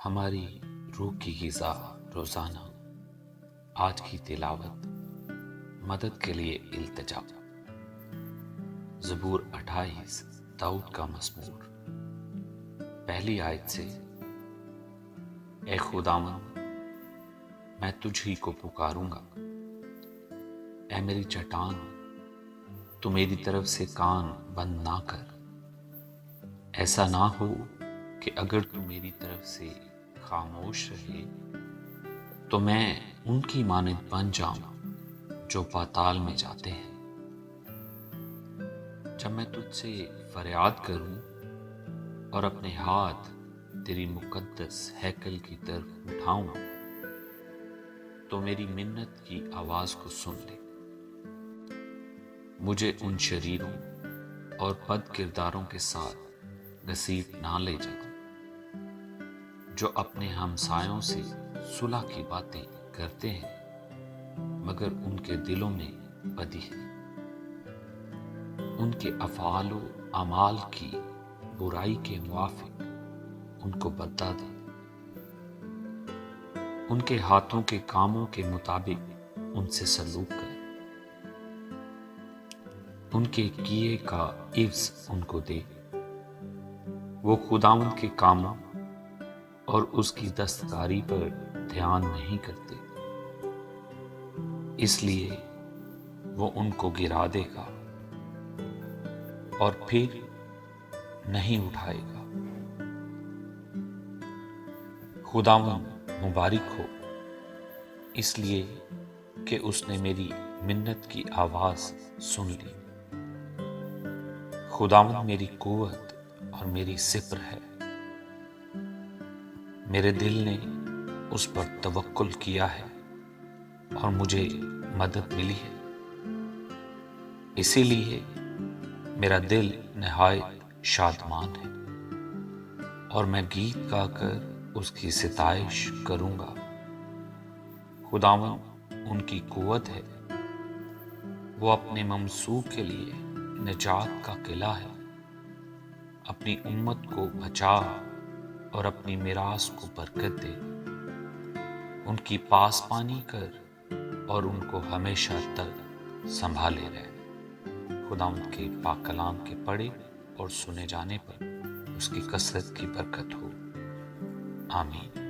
ہماری روح کی غذا روزانہ، آج کی تلاوت، مدد کے لیے التجا۔ زبور 28 داؤد کا مزمور، پہلی آیت سے۔ اے خداوند، میں تجھ ہی کو پکاروں گا۔ اے میری چٹان، تو میری طرف سے کان بند نہ کر۔ ایسا نہ ہو کہ اگر تو میری طرف سے خاموش رہے تو میں ان کی مانند بن جاؤں جو پاتال میں جاتے ہیں۔ جب میں تجھ سے فریاد کروں اور اپنے ہاتھ تیری مقدس ہیکل کی طرف اٹھاؤں تو میری منت کی آواز کو سن لے۔ مجھے ان شریروں اور بد کرداروں کے ساتھ گھسیٹ نہ لے جا جو اپنے ہمسایوں سے صلح کی باتیں کرتے ہیں مگر ان کے دلوں میں بدی ہے۔ ان کے افعال و اعمال کی برائی کے موافق ان کو بدلہ دے۔ ان کے ہاتھوں کے کاموں کے مطابق ان سے سلوک کر۔ ان کے کیے کا عوض ان کو دے۔ وہ خداوند کے کاموں اور اس کی دستکاری پر دھیان نہیں کرتے، اس لیے وہ ان کو گرا دے گا اور پھر نہیں اٹھائے گا۔ خداوند مبارک ہو، اس لیے کہ اس نے میری منت کی آواز سن لی۔ خداوند میری قوت اور میری سپر ہے، میرے دل نے اس پر توکل کیا ہے اور مجھے مدد ملی ہے۔ اسی لیے میرا دل نہایت شادمان ہے اور میں گیت گا کر اس کی ستائش کروں گا۔ خداوند ان کی قوت ہے، وہ اپنے ممسوح کے لیے نجات کا قلعہ ہے۔ اپنی امت کو بچا اور اپنی میراث کو برکت دے۔ ان کی پاسبانی کر اور ان کو ہمیشہ تک سنبھالے رہے۔ خداوند کے پاک کلام کے پڑھے اور سنے جانے پر اس کی کثرت کی برکت ہو۔ آمین۔